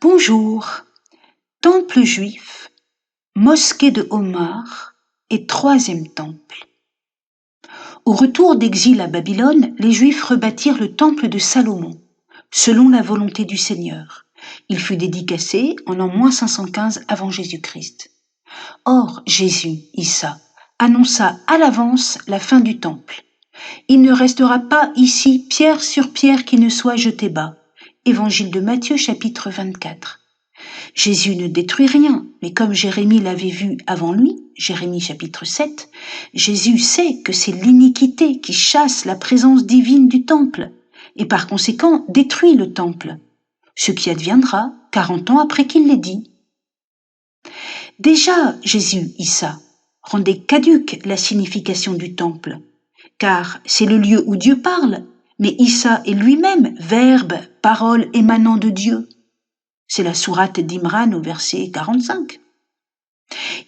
Bonjour, temple juif, mosquée de Omar et troisième temple. Au retour d'exil à Babylone, les Juifs rebâtirent le temple de Salomon, selon la volonté du Seigneur. Il fut dédicacé en l'an 515 avant Jésus-Christ. Or, Jésus, Issa, annonça à l'avance la fin du temple. Il ne restera pas ici pierre sur pierre qui ne soit jetée bas. Évangile de Matthieu, chapitre 24. Jésus ne détruit rien, mais comme Jérémie l'avait vu avant lui, Jérémie chapitre 7, Jésus sait que c'est l'iniquité qui chasse la présence divine du temple, et par conséquent détruit le temple, ce qui adviendra 40 ans après qu'il l'ait dit. Déjà, Jésus, Issa, rendait caduque la signification du temple, car c'est le lieu où Dieu parle, mais Issa est lui-même verbe, parole émanant de Dieu. C'est la sourate d'Imran au verset 45.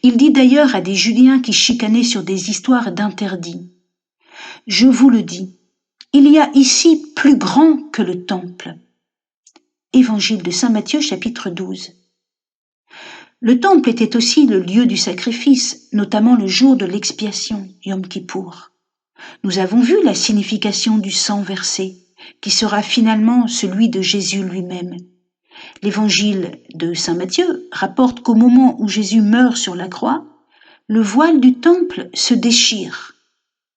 Il dit d'ailleurs à des Juliens qui chicanaient sur des histoires d'interdits. « Je vous le dis, il y a ici plus grand que le temple. » Évangile de Saint Matthieu chapitre 12. Le temple était aussi le lieu du sacrifice, notamment le jour de l'expiation, Yom Kippour. Nous avons vu la signification du sang versé, qui sera finalement celui de Jésus lui-même. L'évangile de saint Matthieu rapporte qu'au moment où Jésus meurt sur la croix, le voile du temple se déchire.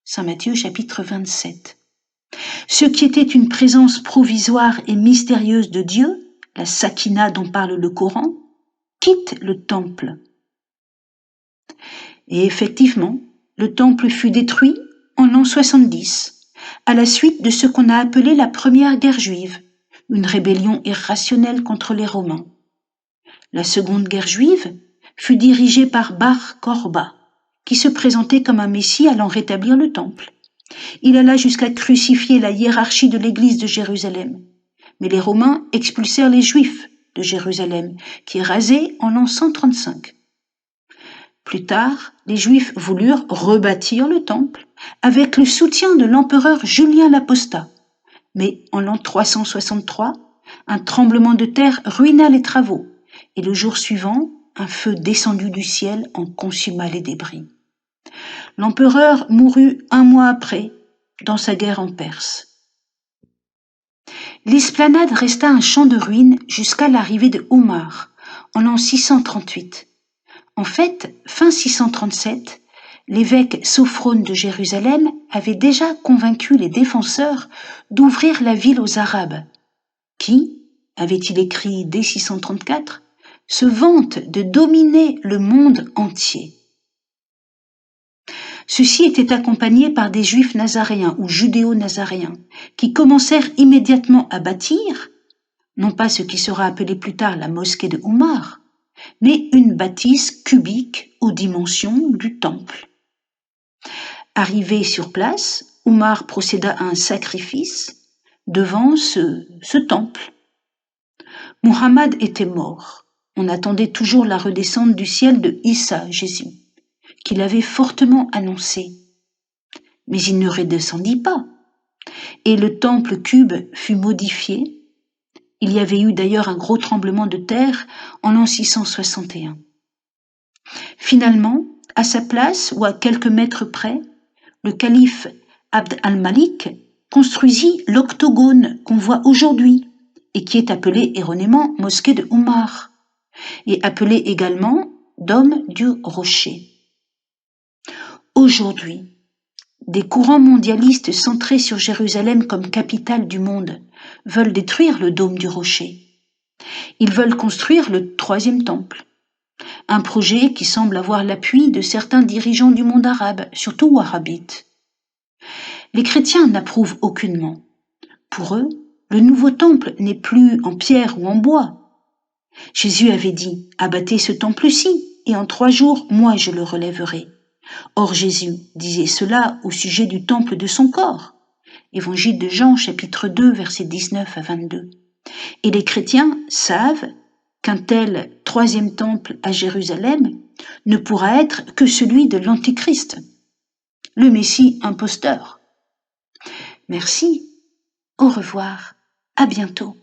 Saint Matthieu chapitre 27. Ce qui était une présence provisoire et mystérieuse de Dieu, la Sakina dont parle le Coran, quitte le temple. Et effectivement, le temple fut détruit en l'an 70, à la suite de ce qu'on a appelé la première guerre juive, une rébellion irrationnelle contre les Romains. La seconde guerre juive fut dirigée par Bar Korba, qui se présentait comme un messie allant rétablir le temple. Il alla jusqu'à crucifier la hiérarchie de l'église de Jérusalem. Mais les Romains expulsèrent les Juifs de Jérusalem, qui est rasée en l'an 135. Plus tard, les Juifs voulurent rebâtir le temple avec le soutien de l'empereur Julien l'Apostat. Mais en l'an 363, un tremblement de terre ruina les travaux, et le jour suivant, un feu descendu du ciel en consuma les débris. L'empereur mourut 1 mois après, dans sa guerre en Perse. L'esplanade resta un champ de ruines jusqu'à l'arrivée de Omar, en l'an 638. En fait, fin 637, l'évêque Sophrone de Jérusalem avait déjà convaincu les défenseurs d'ouvrir la ville aux Arabes, qui, avait-il écrit dès 634, se vantent de dominer le monde entier. Ceci était accompagné par des Juifs nazaréens ou judéo-nazaréens qui commencèrent immédiatement à bâtir, non pas ce qui sera appelé plus tard la mosquée de Omar, mais une bâtisse cubique aux dimensions du temple. Arrivé sur place, Omar procéda à un sacrifice devant ce temple. Muhammad était mort. On attendait toujours la redescente du ciel de Issa, Jésus, qu'il avait fortement annoncé. Mais il ne redescendit pas. Et le temple cube fut modifié. Il y avait eu d'ailleurs un gros tremblement de terre en l'an 661. Finalement, à sa place ou à quelques mètres près, le calife Abd al-Malik construisit l'octogone qu'on voit aujourd'hui et qui est appelé erronément mosquée de Omar et appelé également dôme du rocher. Aujourd'hui, des courants mondialistes centrés sur Jérusalem comme capitale du monde veulent détruire le dôme du rocher. Ils veulent construire le troisième temple, un projet qui semble avoir l'appui de certains dirigeants du monde arabe, surtout wahhabites. Les chrétiens n'approuvent aucunement. Pour eux, le nouveau temple n'est plus en pierre ou en bois. Jésus avait dit « Abattez ce temple-ci, et en 3 jours, moi je le relèverai ». Or Jésus disait cela au sujet du temple de son corps. Évangile de Jean, chapitre 2, versets 19 à 22. Et les chrétiens savent qu'un tel troisième temple à Jérusalem ne pourra être que celui de l'Antichrist, le Messie imposteur. Merci, au revoir, à bientôt.